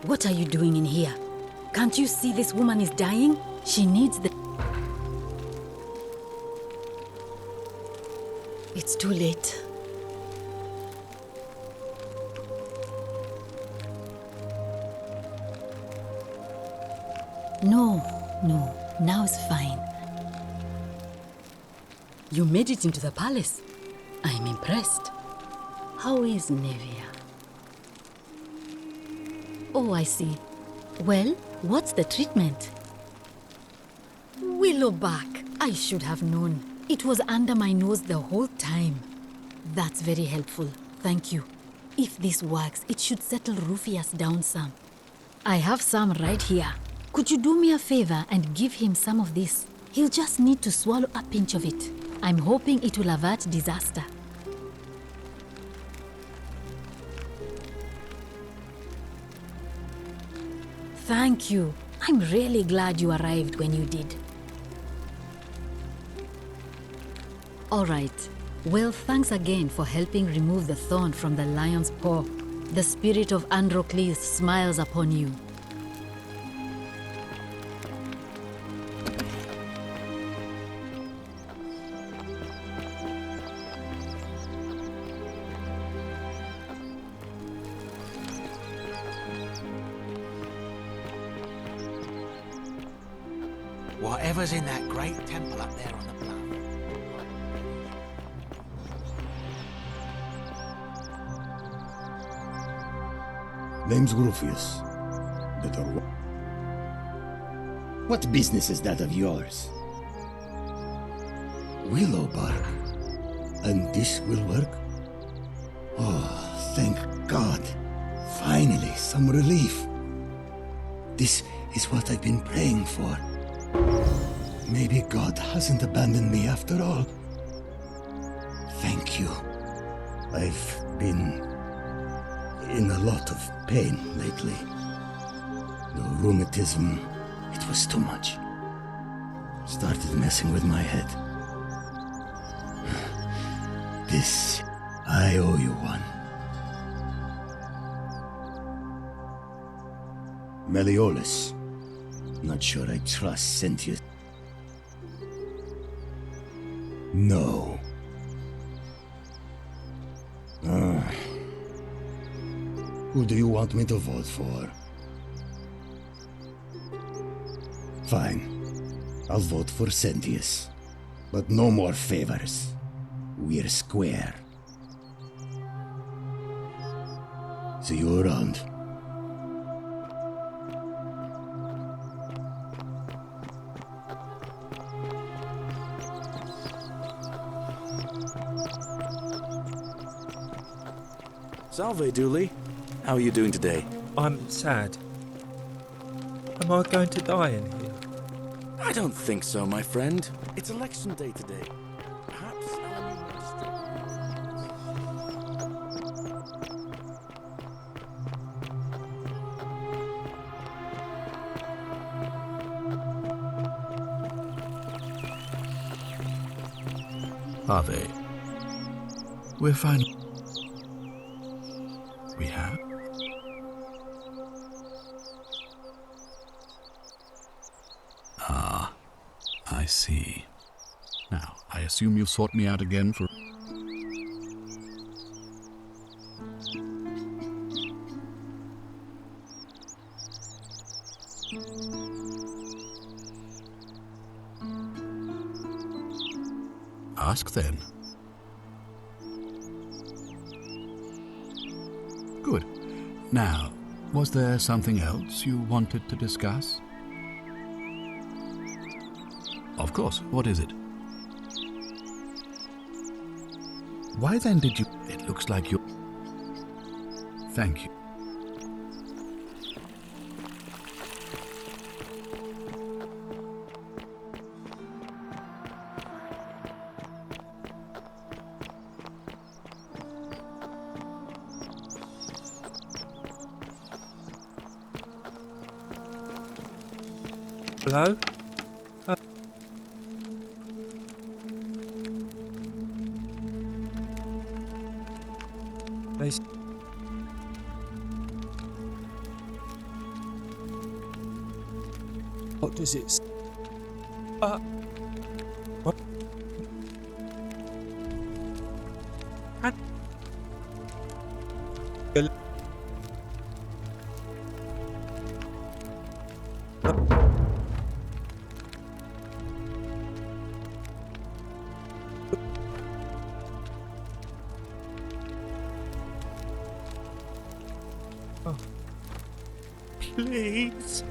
What are you doing in here? Can't you see this woman is dying? She needs the... It's too late. No, now it's fine. You made it into the palace. I'm impressed. How is Nevia? Oh, I see. Well, what's the treatment? Willowback, I should have known. It was under my nose the whole time. That's very helpful. Thank you. If this works, it should settle Rufius down some. I have some right here. Could you do me a favor and give him some of this? He'll just need to swallow a pinch of it. I'm hoping it will avert disaster. Thank you. I'm really glad you arrived when you did. All right. Well, thanks again for helping remove the thorn from the lion's paw. The spirit of Androcles smiles upon you. Whatever's in that great temple up there on the bluff. Name's Rufius. What business is that of yours? Willowbark. And this will work? Oh, thank God. Finally, some relief. This is what I've been praying for. Maybe God hasn't abandoned me after all. Thank you. I've been in a lot of pain lately. The rheumatism, it was too much. Started messing with my head. This, I owe you one. Meliodas. Not sure I trust Sentius. No. Who do you want me to vote for? Fine. I'll vote for Sentius. But no more favors. We're square. See you around. Salve, Dooley. How are you doing today? I'm sad. Am I going to die in here? I don't think so, my friend. It's election day today. Perhaps our new magistrate. Are they? We're fine. We have? Ah, I see. Now, I assume you've sought me out again for... Ask then. Good. Now, was there something else you wanted to discuss? Of course. What is it? Why then did you... It looks like you... Thank you. Hello? What does it say? What? Oh. Please.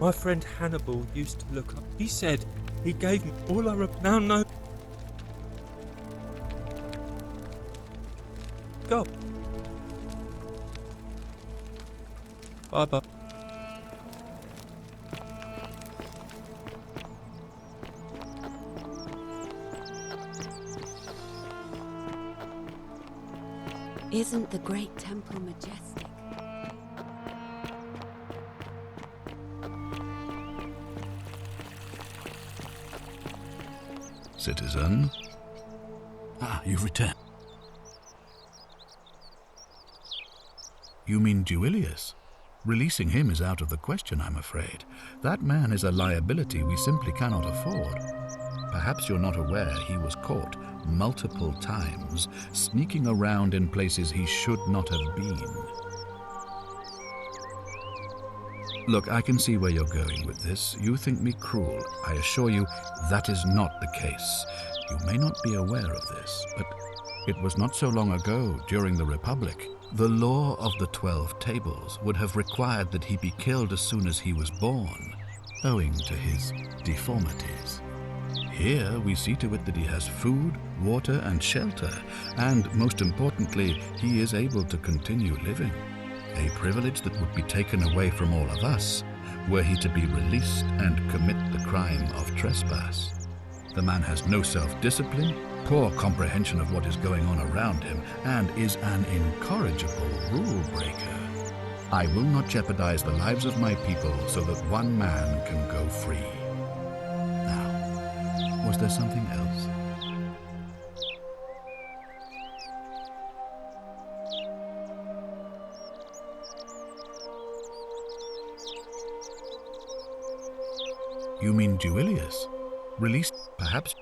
My friend Hannibal used to look up. He said he gave me all I now know. Go. Bye bye. Isn't the great temple majestic? Citizen? Ah, you've returned. You mean Duilius? Releasing him is out of the question, I'm afraid. That man is a liability we simply cannot afford. Perhaps you're not aware he was caught multiple times, sneaking around in places he should not have been. Look, I can see where you're going with this. You think me cruel. I assure you that is not the case. You may not be aware of this, but it was not so long ago, during the Republic, the law of the 12 Tables would have required that he be killed as soon as he was born, owing to his deformities. Here we see to it that he has food, water, and shelter, and most importantly, he is able to continue living. A privilege that would be taken away from all of us were he to be released and commit the crime of trespass. The man has no self-discipline, poor comprehension of what is going on around him, and is an incorrigible rule-breaker. I will not jeopardize the lives of my people so that one man can go free. Now, was there something else? You mean Duilius? Released, perhaps?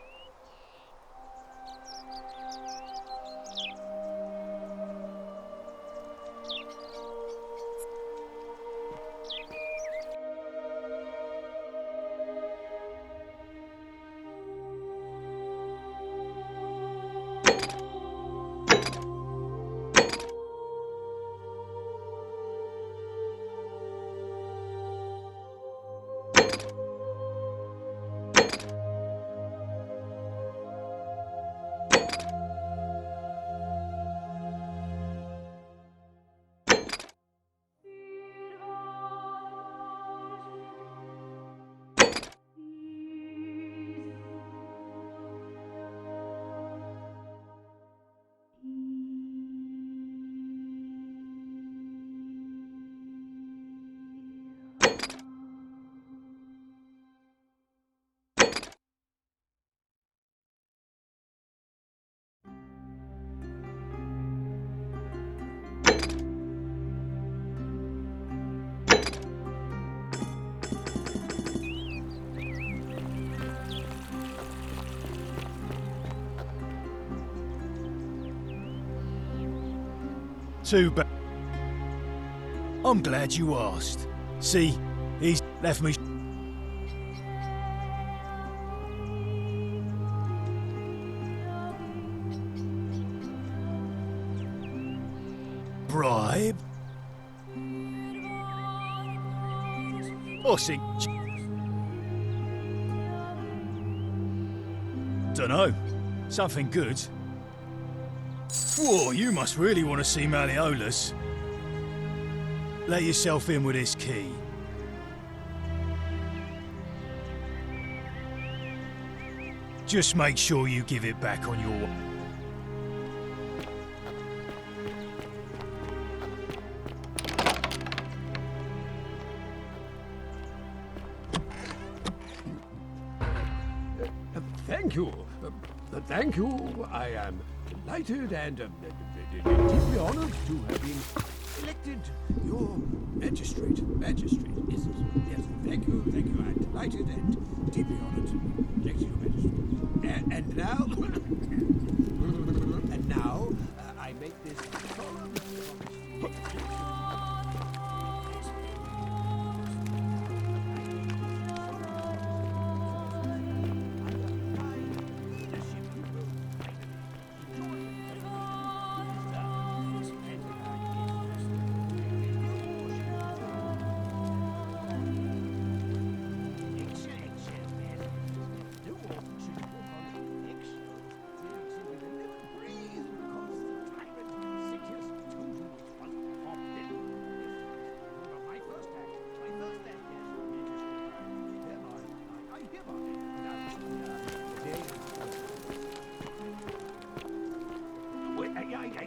Too bad. I'm glad you asked. See, he's left me. Bribe? What's it? Dunno. Something good. Whoa, you must really want to see Malleolus. Let yourself in with this key. Just make sure you give it back on your... Thank you. Thank you. I am delighted and deeply honored to have been elected your magistrate. Yes, yes. Thank you. I'm delighted and deeply honored to be elected your magistrate. And now, I make this solemn promise.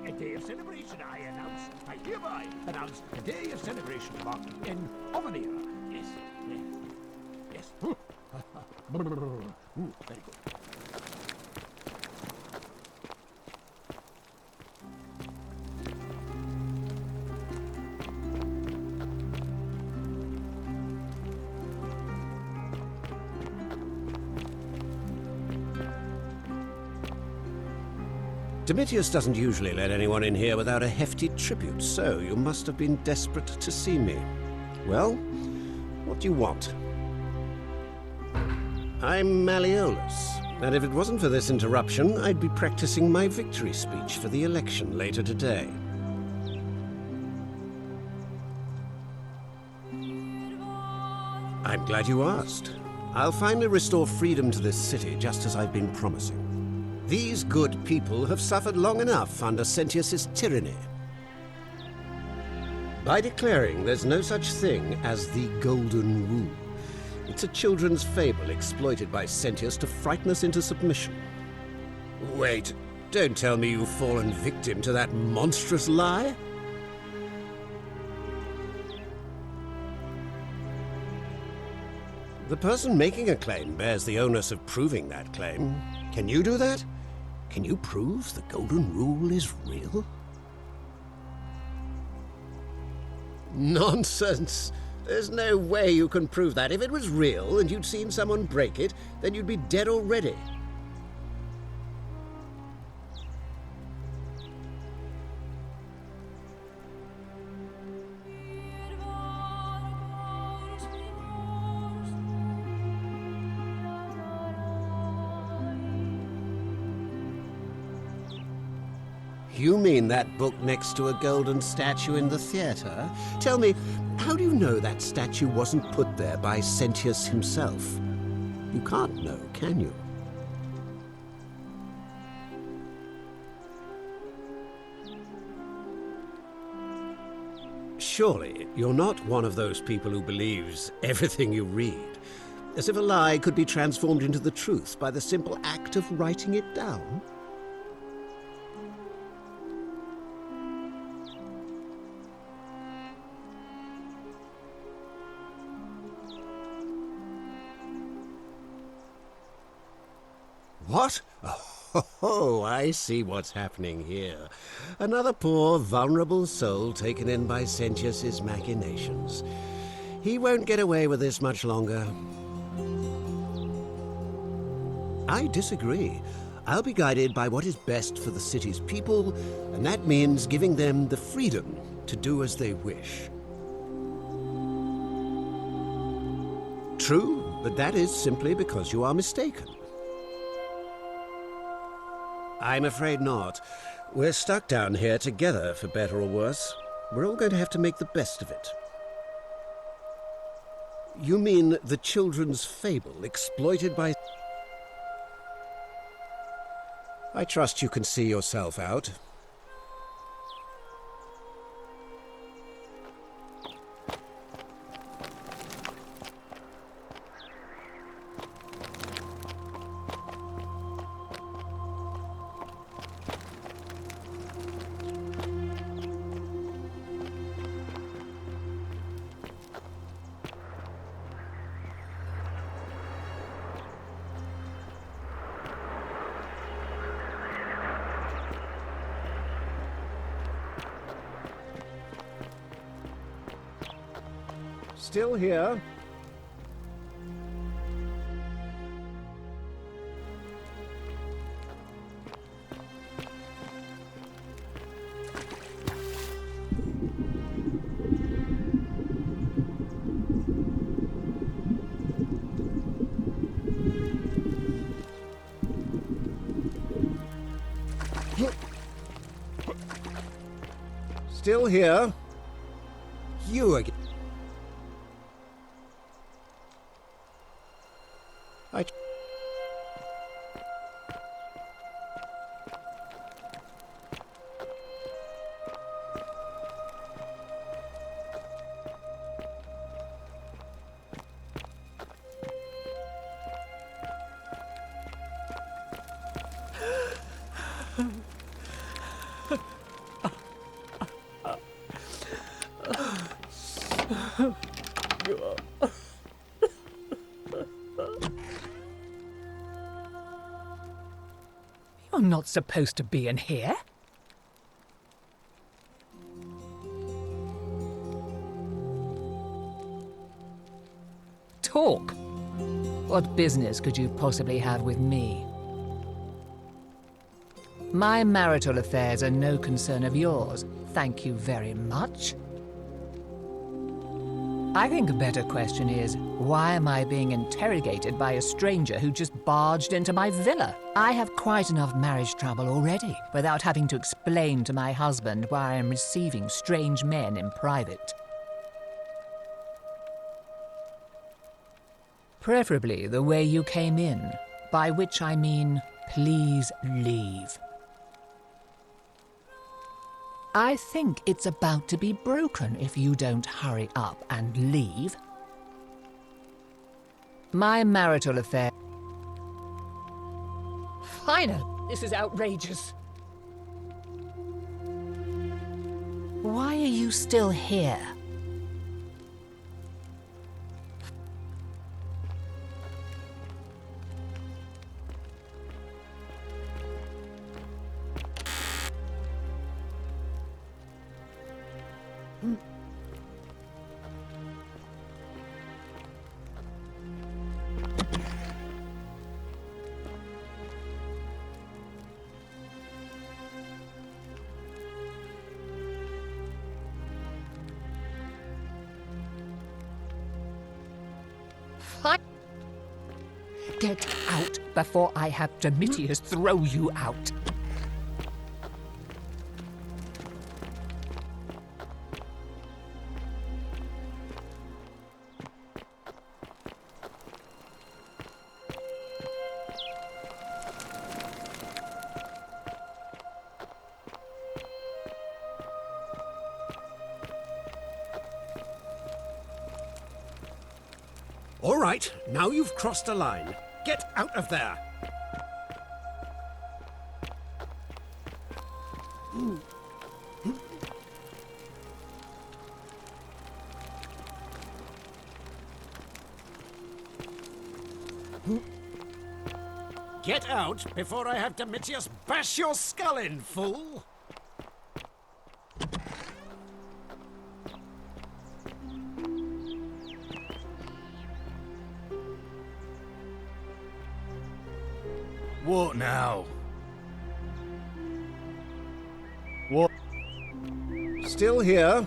A day of celebration, I hereby announce a day of celebration marked in Ovenir. Yes. Very good. Domitius doesn't usually let anyone in here without a hefty tribute, so you must have been desperate to see me. Well, what do you want? I'm Malleolus, and if it wasn't for this interruption, I'd be practicing my victory speech for the election later today. I'm glad you asked. I'll finally restore freedom to this city, just as I've been promising. These good people have suffered long enough under Sentius's tyranny. By declaring there's no such thing as the Golden Rule, it's a children's fable exploited by Sentius to frighten us into submission. Wait, don't tell me you've fallen victim to that monstrous lie? The person making a claim bears the onus of proving that claim. Can you do that? Can you prove the Golden Rule is real? Nonsense! There's no way you can prove that. If it was real and you'd seen someone break it, then you'd be dead already. You mean that book next to a golden statue in the theater? Tell me, how do you know that statue wasn't put there by Sentius himself? You can't know, can you? Surely, you're not one of those people who believes everything you read, as if a lie could be transformed into the truth by the simple act of writing it down? What? Oh, I see what's happening here. Another poor, vulnerable soul taken in by Sentius's machinations. He won't get away with this much longer. I disagree. I'll be guided by what is best for the city's people, and that means giving them the freedom to do as they wish. True, but that is simply because you are mistaken. I'm afraid not. We're stuck down here together, for better or worse. We're all going to have to make the best of it. You mean the children's fable exploited by... I trust you can see yourself out. Still here? Still here? You again. You're not supposed to be in here. Talk. What business could you possibly have with me? My marital affairs are no concern of yours. Thank you very much. I think a better question is, why am I being interrogated by a stranger who just barged into my villa? I have quite enough marriage trouble already, without having to explain to my husband why I am receiving strange men in private. Preferably the way you came in, by which I mean, please leave. I think it's about to be broken if you don't hurry up and leave. My marital affair... Finally! This is outrageous. Why are you still here? Get out before I have Domitius throw you out. All right, now you've crossed a line. Get out of there! Get out before I have Domitius bash your skull in, fool! What now? What? Still here?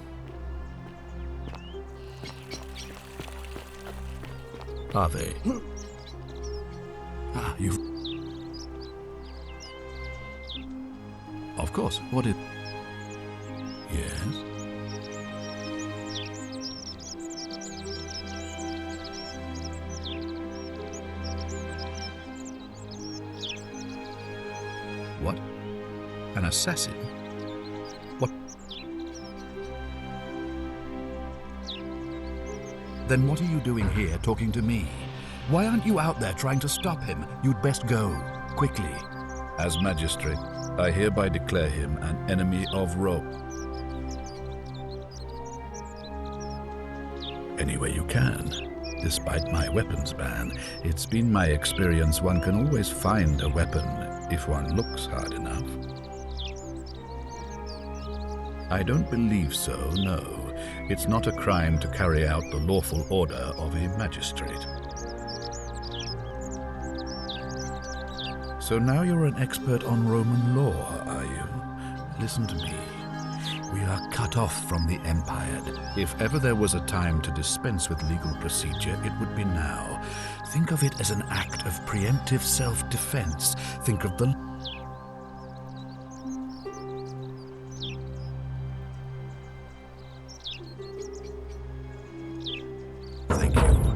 Are they? Ah, you've... Of course. What is... Yes? What? An assassin? What? Then what are you doing here talking to me? Why aren't you out there trying to stop him? You'd best go, quickly. As magistrate, I hereby declare him an enemy of Rome. Any way you can. Despite my weapons ban, it's been my experience one can always find a weapon if one looks hard enough. I don't believe so, no. It's not a crime to carry out the lawful order of a magistrate. So now you're an expert on Roman law, are you? Listen to me. We are cut off from the Empire. If ever there was a time to dispense with legal procedure, it would be now. Think of it as an act of preemptive self-defense. Think of the... Thank you.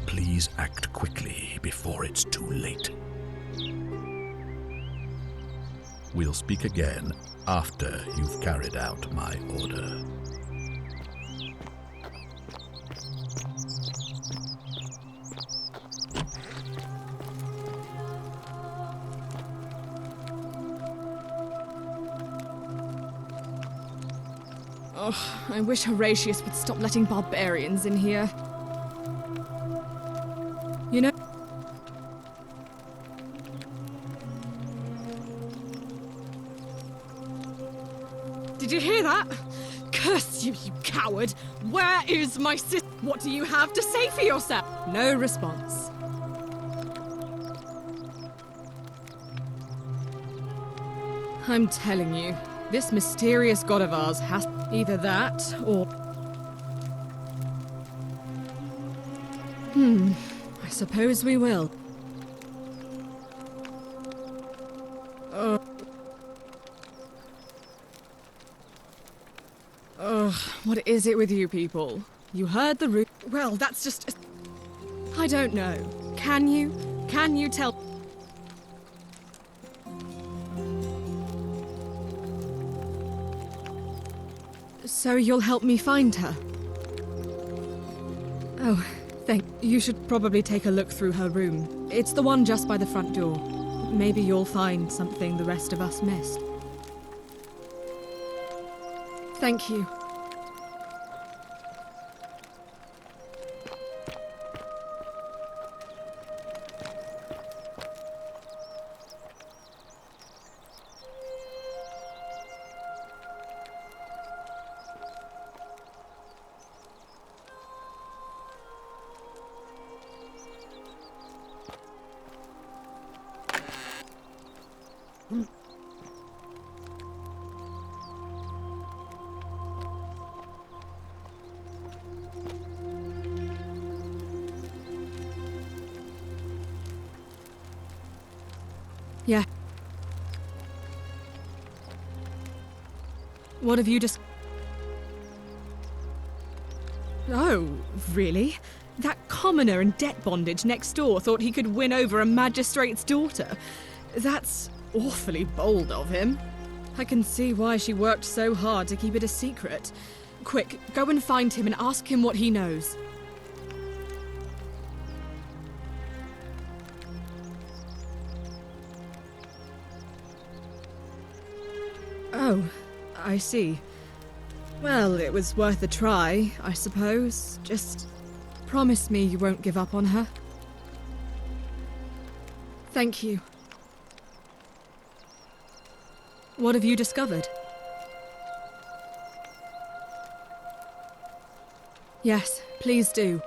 Please act quickly before it's too late. We'll speak again after you've carried out my order. Oh, I wish Horatius would stop letting barbarians in here. You know... Did you hear that? Curse you, you coward! Where is my sister? What do you have to say for yourself? No response. I'm telling you, this mysterious god of ours has either that or... I suppose we will. What is it with you people? You heard the root. Well, that's just... I don't know. Can you? Can you tell... So you'll help me find her? Oh, you should probably take a look through her room. It's the one just by the front door. Maybe you'll find something the rest of us missed. Thank you. Yeah. What have you just... Oh, really? That commoner in debt bondage next door thought he could win over a magistrate's daughter. That's awfully bold of him. I can see why she worked so hard to keep it a secret. Quick, go and find him and ask him what he knows. Oh, I see. Well, it was worth a try, I suppose. Just promise me you won't give up on her. Thank you. What have you discovered? Yes, please do.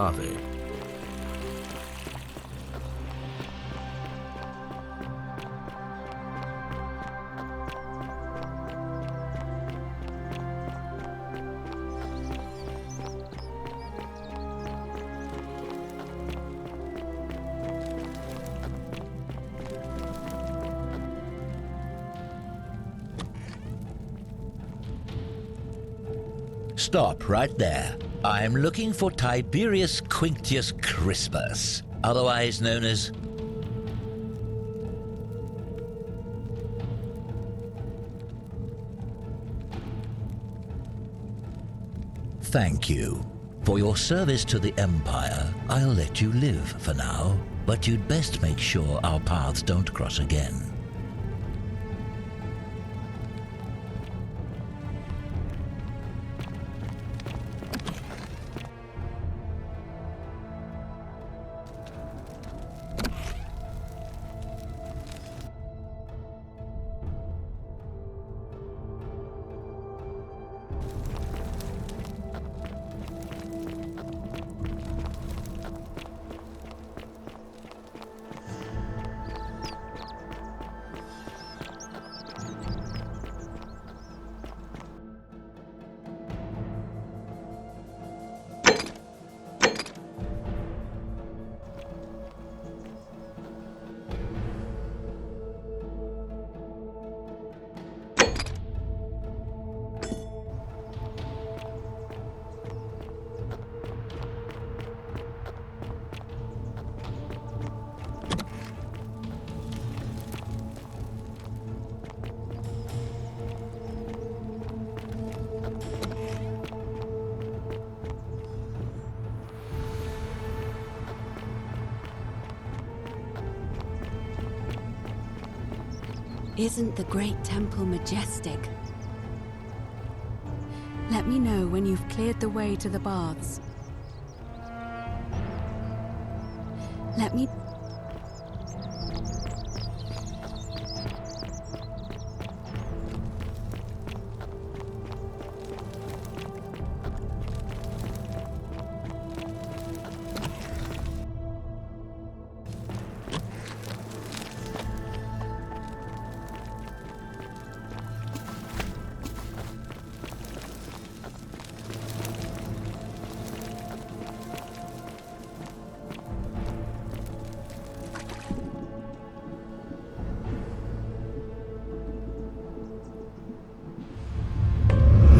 are they? Stop right there. I'm looking for Tiberius Quinctius Crispus, otherwise known as... Thank you. For your service to the Empire, I'll let you live for now, but you'd best make sure our paths don't cross again. Isn't the Great Temple majestic? Let me know when you've cleared the way to the baths. Let me...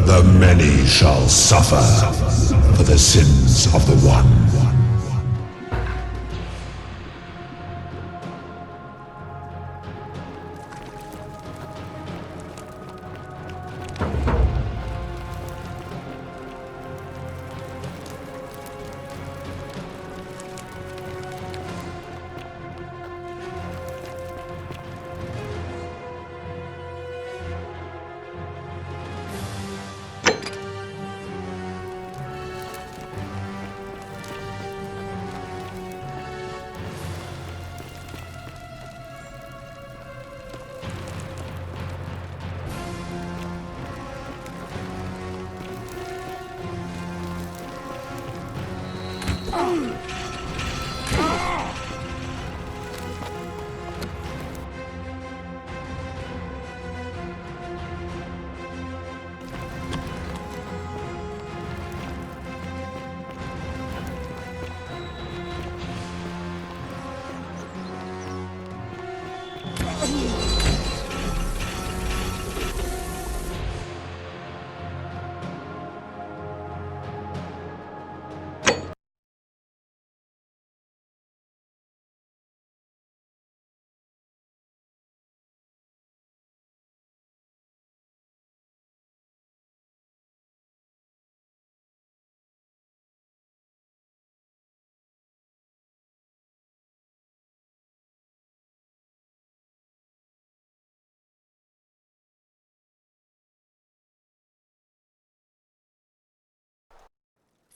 The many shall suffer for the sins of the one.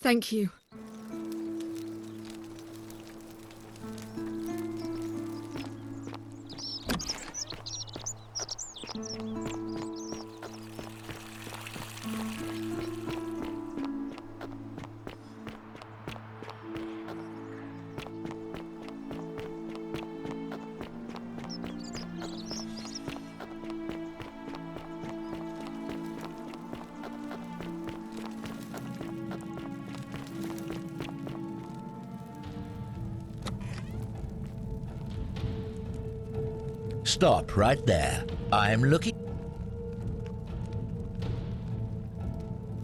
Thank you. Stop right there. I'm looking...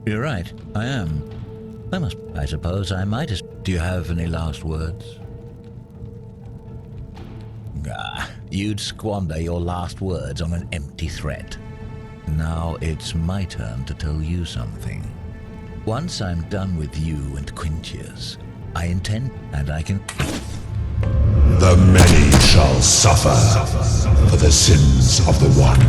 You're right, I am. I suppose I might as... Do you have any last words? You'd squander your last words on an empty threat. Now it's my turn to tell you something. Once I'm done with you and Quintius, I intend, and I can... The many shall suffer for the sins of the one.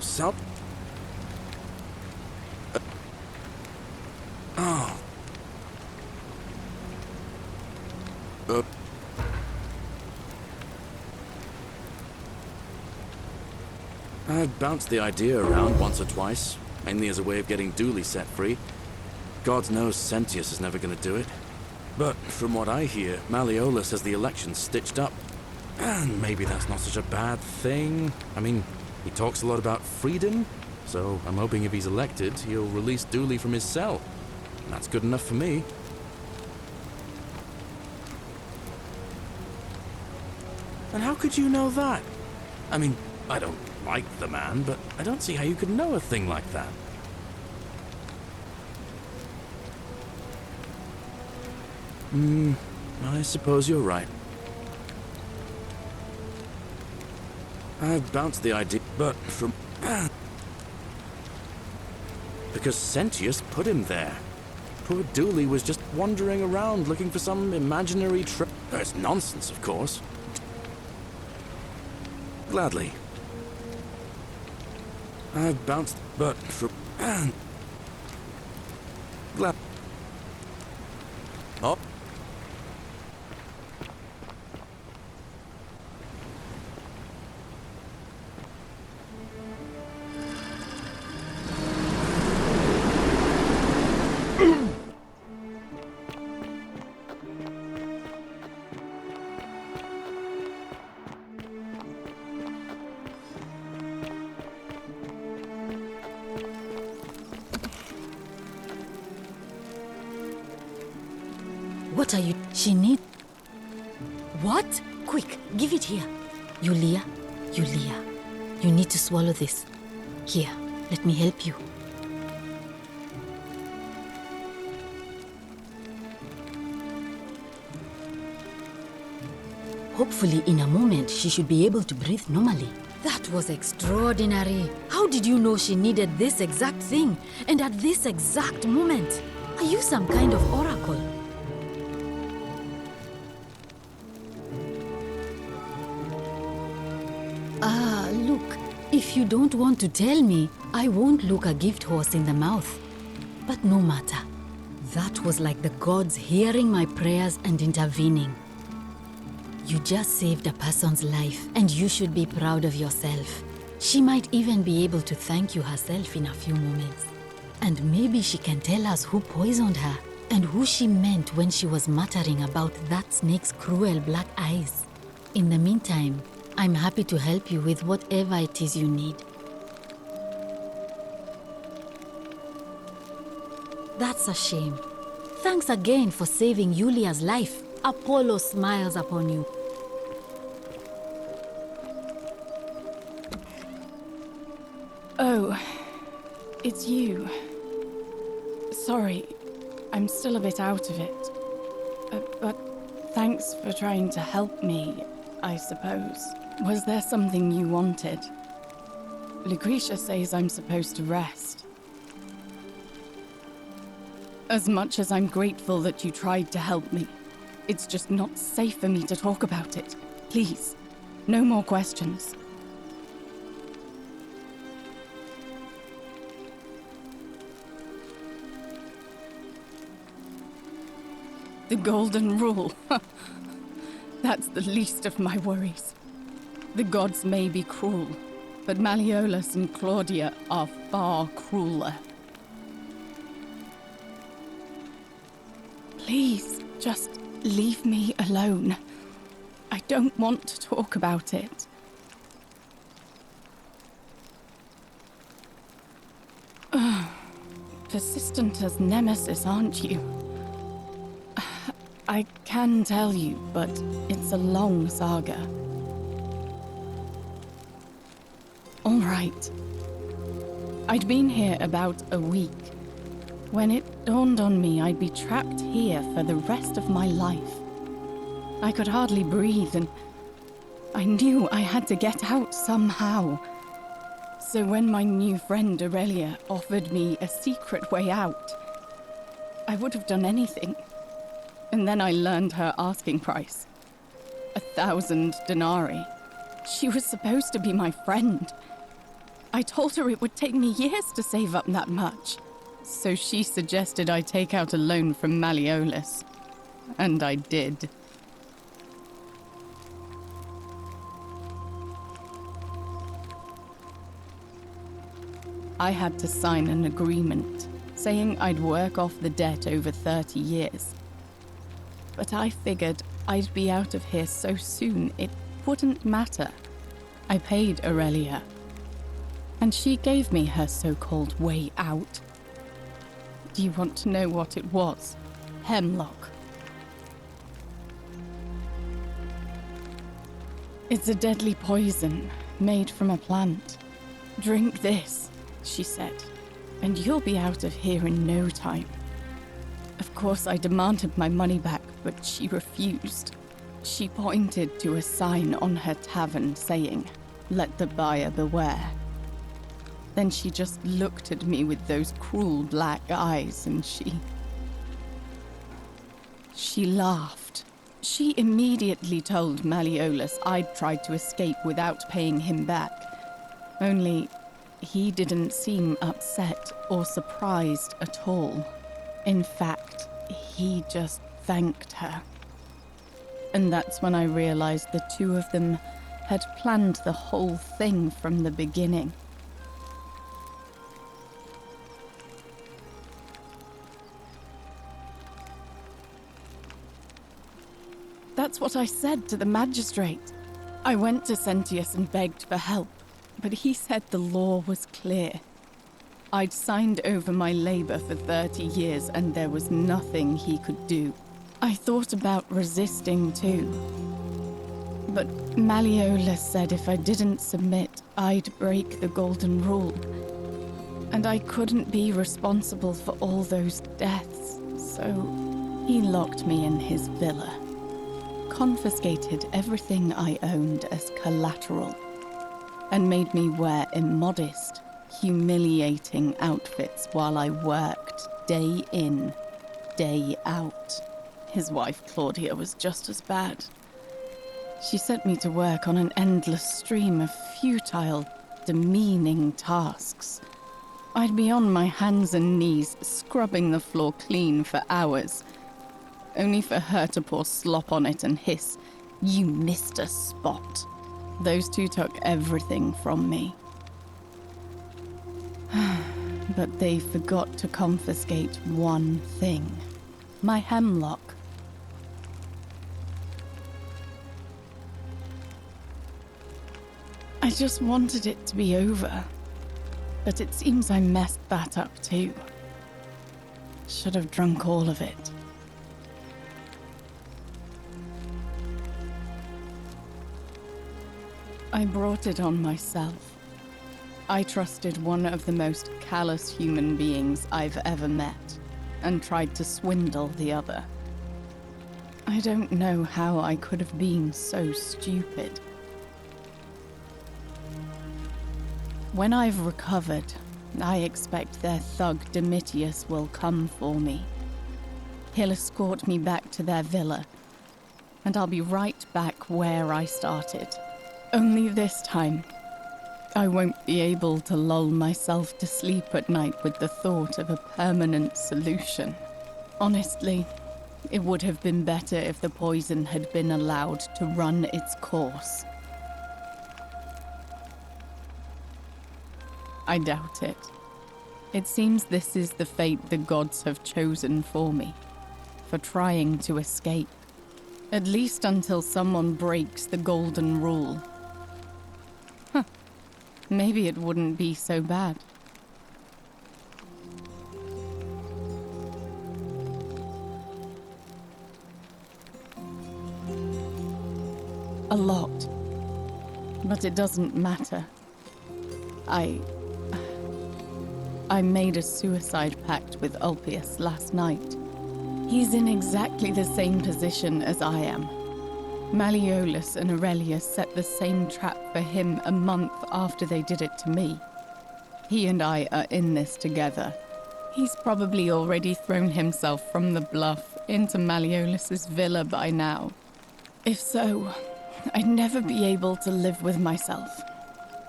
South? Oh. I've bounced the idea around once or twice, mainly as a way of getting Dooley set free. God knows Sentius is never going to do it. But from what I hear, Malleolus has the election stitched up. And maybe that's not such a bad thing. I mean, he talks a lot about freedom, so I'm hoping if he's elected, he'll release Dooley from his cell. And that's good enough for me. And how could you know that? I mean, I don't like the man, but I don't see how you could know a thing like that. I suppose you're right. I've bounced the idea, but from... because Sentius put him there. Poor Dooley was just wandering around looking for some imaginary It's nonsense, of course. Gladly. I've bounced, but from... glad... Oh. What are you... She need... What? Quick, give it here. Yulia, you need to swallow this. Here, let me help you. Hopefully, in a moment, she should be able to breathe normally. That was extraordinary. How did you know she needed this exact thing? And at this exact moment? Are you some kind of oracle? Look, if you don't want to tell me, I won't look a gift horse in the mouth. But no matter. That was like the gods hearing my prayers and intervening. You just saved a person's life, and you should be proud of yourself. She might even be able to thank you herself in a few moments. And maybe she can tell us who poisoned her. and who she meant when she was muttering about that snake's cruel black eyes. In the meantime, I'm happy to help you with whatever it is you need. That's a shame. Thanks again for saving Yulia's life. Apollo smiles upon you. Oh, it's you. Sorry, I'm still a bit out of it. But thanks for trying to help me, I suppose. Was there something you wanted? Lucretia says I'm supposed to rest. As much as I'm grateful that you tried to help me, it's just not safe for me to talk about it. Please, no more questions. The Golden Rule. That's the least of my worries. The gods may be cruel, but Malleolus and Claudia are far crueler. Please, just leave me alone. I don't want to talk about it. Persistent as Nemesis, aren't you? I can tell you, but it's a long saga. All right. I'd been here about a week when it dawned on me I'd be trapped here for the rest of my life. I could hardly breathe, and I knew I had to get out somehow. So when my new friend Aurelia offered me a secret way out, I would have done anything. And then I learned her asking price. 1,000 denarii. She was supposed to be my friend. I told her it would take me years to save up that much. So she suggested I take out a loan from Malleolus. And I did. I had to sign an agreement saying I'd work off the debt over 30 years. But I figured I'd be out of here so soon it wouldn't matter. I paid Aurelia, and she gave me her so-called way out. Do you want to know what it was? Hemlock. It's a deadly poison made from a plant. Drink this, she said, and you'll be out of here in no time. Of course, I demanded my money back, but she refused. She pointed to a sign on her tavern saying, "Let the buyer beware." Then she just looked at me with those cruel black eyes and she laughed. She immediately told Malleolus I'd tried to escape without paying him back. Only, he didn't seem upset or surprised at all. In fact, he just thanked her. And that's when I realized the two of them had planned the whole thing from the beginning. That's what I said to the magistrate. I went to Sentius and begged for help, but he said the law was clear. I'd signed over my labor for 30 years and there was nothing he could do. I thought about resisting too. But Malleolus said if I didn't submit, I'd break the Golden Rule. And I couldn't be responsible for all those deaths, so he locked me in his villa. Confiscated everything I owned as collateral, and made me wear immodest, humiliating outfits while I worked day in, day out. His wife Claudia was just as bad. She sent me to work on an endless stream of futile, demeaning tasks. I'd be on my hands and knees, scrubbing the floor clean for hours, only for her to pour slop on it and hiss, "You missed a spot." Those two took everything from me. But they forgot to confiscate one thing. My hemlock. I just wanted it to be over. But it seems I messed that up too. Should have drunk all of it. I brought it on myself. I trusted one of the most callous human beings I've ever met, and tried to swindle the other. I don't know how I could have been so stupid. When I've recovered, I expect their thug Domitius will come for me. He'll escort me back to their villa, and I'll be right back where I started. Only this time, I won't be able to lull myself to sleep at night with the thought of a permanent solution. Honestly, it would have been better if the poison had been allowed to run its course. I doubt it. It seems this is the fate the gods have chosen for me, for trying to escape. At least until someone breaks the golden rule. Huh. Maybe it wouldn't be so bad. A lot. But it doesn't matter. I made a suicide pact with Ulpius last night. He's in exactly the same position as I am. Malleolus and Aurelius set the same trap for him a month after they did it to me. He and I are in this together. He's probably already thrown himself from the bluff into Malleolus's villa by now. If so, I'd never be able to live with myself,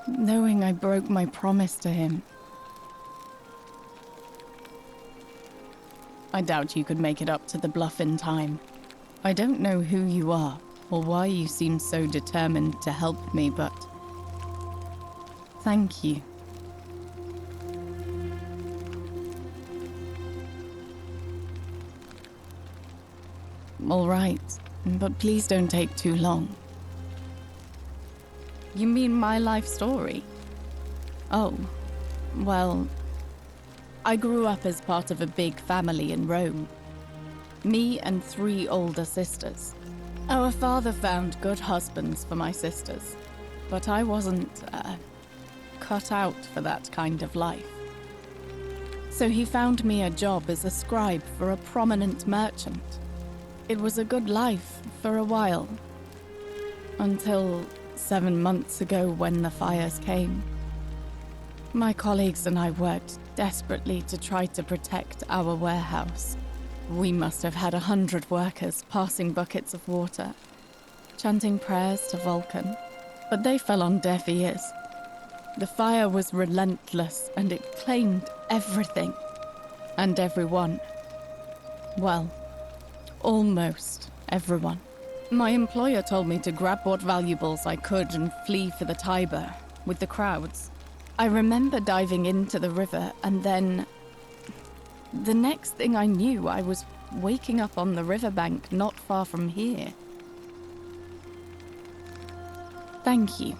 knowing I broke my promise to him. I doubt you could make it up to the bluff in time. I don't know who you are, or why you seem so determined to help me, but thank you. All right, but please don't take too long. You mean my life story? Oh, well, I grew up as part of a big family in Rome. Me and 3 older sisters. Our father found good husbands for my sisters, but I wasn't, cut out for that kind of life. So he found me a job as a scribe for a prominent merchant. It was a good life for a while, until 7 months ago when the fires came. My colleagues and I worked desperately to try to protect our warehouse. We must have had 100 workers passing buckets of water, chanting prayers to Vulcan, but they fell on deaf ears. The fire was relentless and it claimed everything and everyone. Well, almost everyone. My employer told me to grab what valuables I could and flee for the Tiber with the crowds. I remember diving into the river, and then the next thing I knew, I was waking up on the riverbank not far from here. Thank you,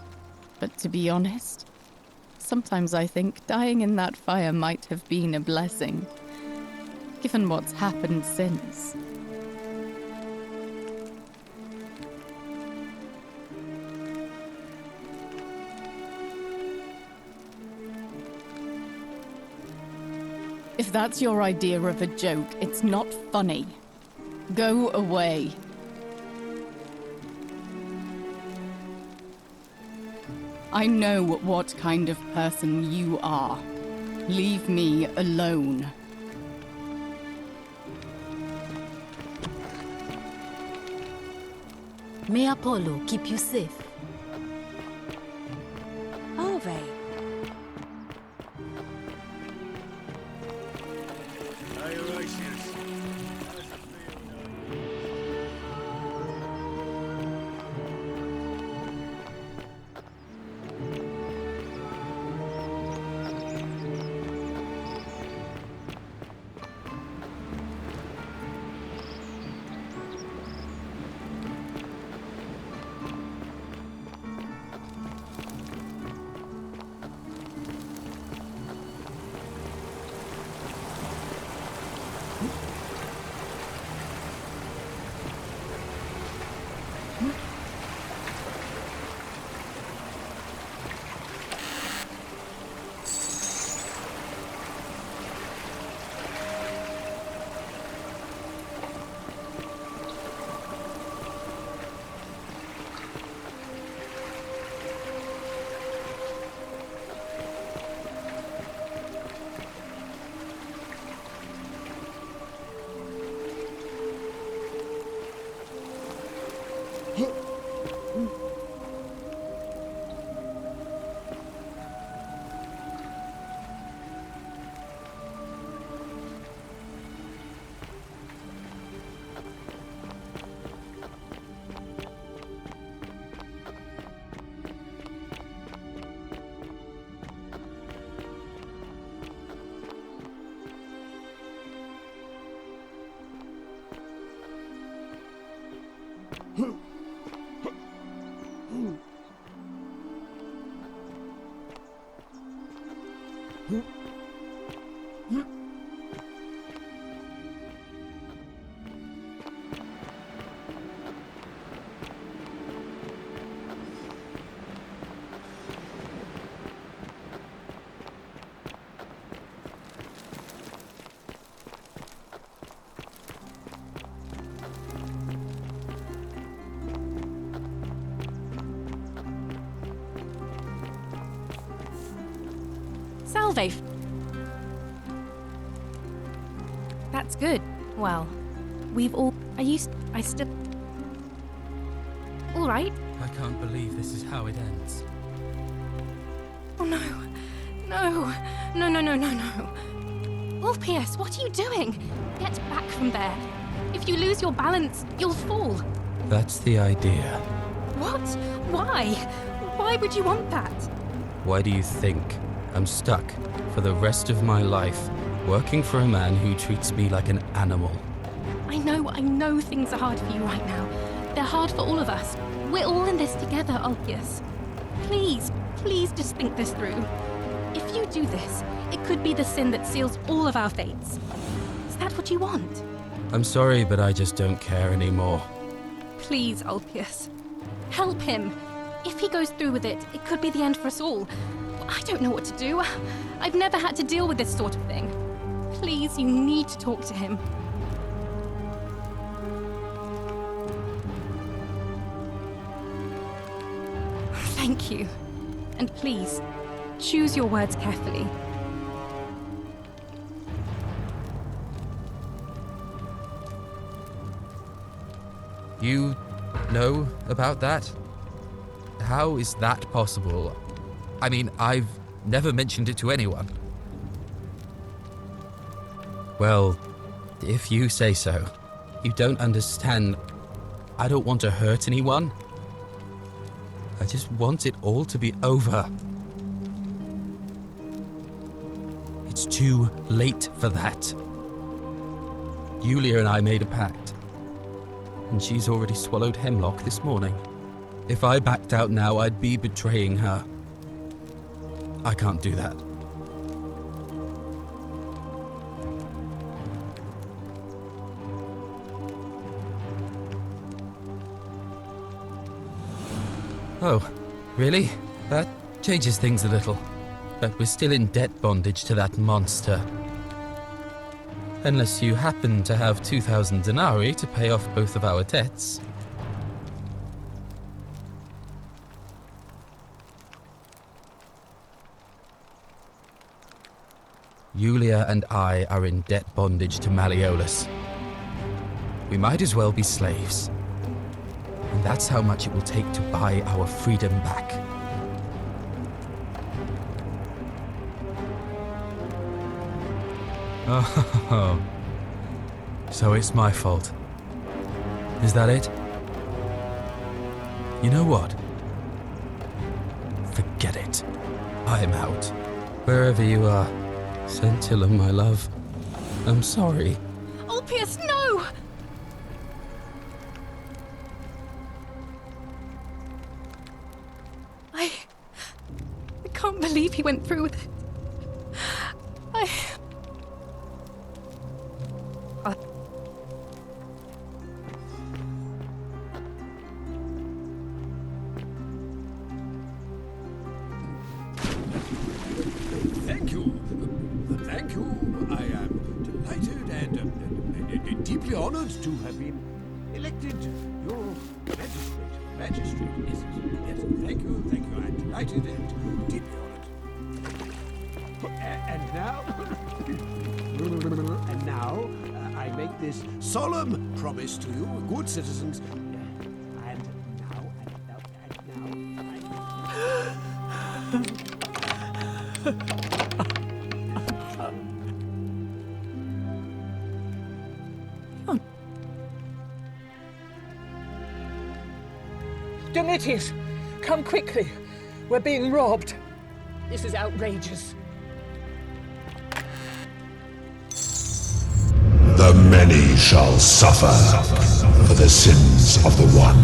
but to be honest, sometimes I think dying in that fire might have been a blessing, given what's happened since. If that's your idea of a joke, it's not funny. Go away. I know what kind of person you are. Leave me alone. May Apollo keep you safe. Ave. Salve. That's good. Well, we've all... I still... All right. I can't believe this is how it ends. Oh no. No. No, no, no, no, no. Ulpius, what are you doing? Get back from there. If you lose your balance, you'll fall. That's the idea. What? Why? Why would you want that? Why do you think I'm stuck for the rest of my life working for a man who treats me like an animal? I know things are hard for you right now. They're hard for all of us. We're all in this together, Ulpius. Please just think this through. If you do this, it could be the sin that seals all of our fates. Is that what you want? I'm sorry, but I just don't care anymore. Please, Ulpius. Help him. If he goes through with it, it could be the end for us all. I don't know what to do. I've never had to deal with this sort of thing. Please, you need to talk to him. Thank you. And please, choose your words carefully. You know about that? How is that possible? I mean, I've never mentioned it to anyone. Well, if you say so. You don't understand. I don't want to hurt anyone. I just want it all to be over. It's too late for that. Yulia and I made a pact, and she's already swallowed hemlock this morning. If I backed out now, I'd be betraying her. I can't do that. Oh, really? That changes things a little. But we're still in debt bondage to that monster. Unless you happen to have 2,000 denarii to pay off both of our debts. Yulia and I are in debt bondage to Malleolus. We might as well be slaves. And that's how much it will take to buy our freedom back. Oh, so it's my fault. Is that it? You know what? Forget it. I'm out. Wherever you are, Scintilla, my love. I'm sorry. Ulpius, no! I can't believe he went through with it. Thank you. Thank you. I am delighted and deeply honored to have been elected your magistrate. Yes. Thank you. I'm delighted and deeply honored. And now, I make this solemn promise to you, good citizens. And now. Domitius, come quickly. We're being robbed. This is outrageous. The many shall suffer for the sins of the one.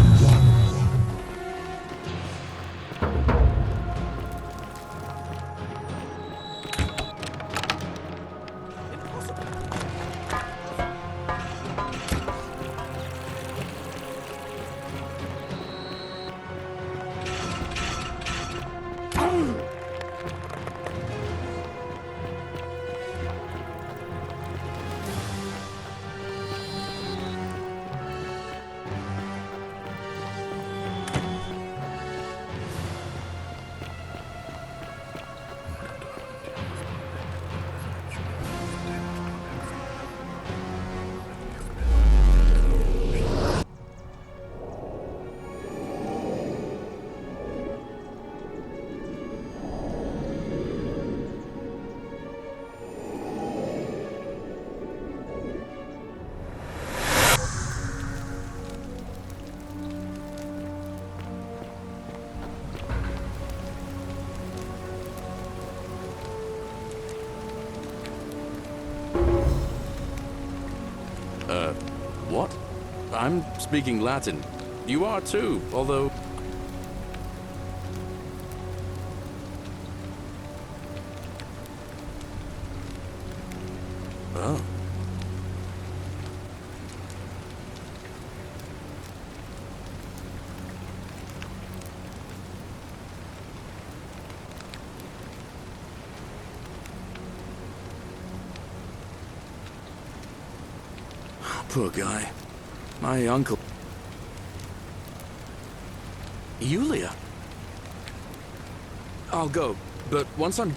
What? I'm speaking Latin. You are too, although... Oh. Poor guy. My uncle... Yulia? I'll go, but once I'm...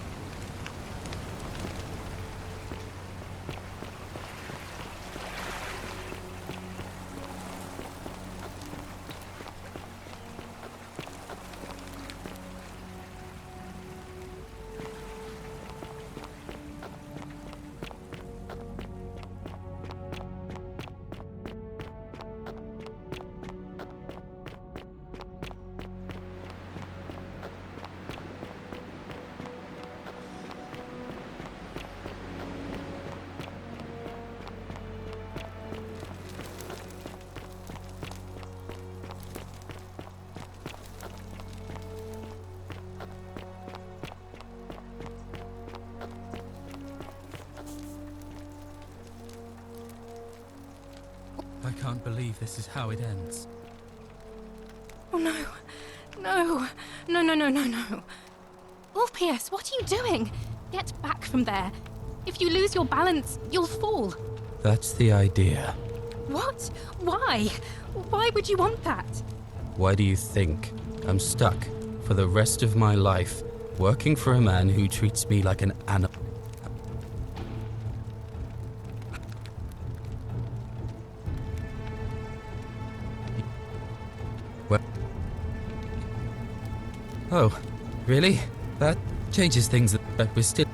I can't believe this is how it ends. Oh no. No. No, no, no, no, no. Ulpius, what are you doing? Get back from there. If you lose your balance, you'll fall. That's the idea. What? Why? Why would you want that? Why do you think I'm stuck for the rest of my life working for a man who treats me like an animal? Oh, really? That changes things that we're still...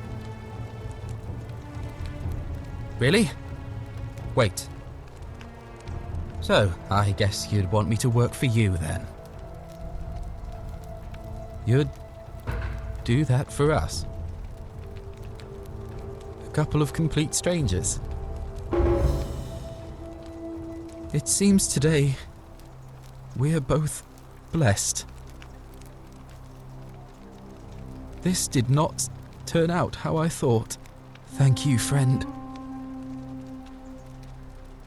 Really? Wait. So, I guess you'd want me to work for you then? You'd do that for us? A couple of complete strangers? It seems today we're both blessed. This did not turn out how I thought. Thank you, friend.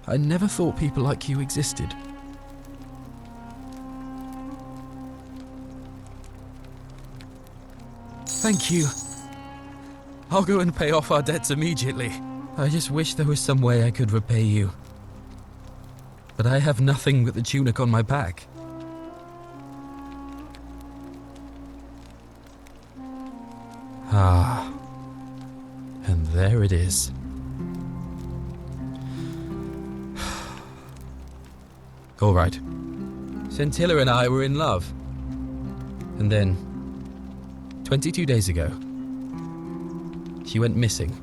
I never thought people like you existed. Thank you. I'll go and pay off our debts immediately. I just wish there was some way I could repay you. But I have nothing but the tunic on my back. Ah, and there it is. All right. Scintilla and I were in love. And then, 22 days ago, she went missing.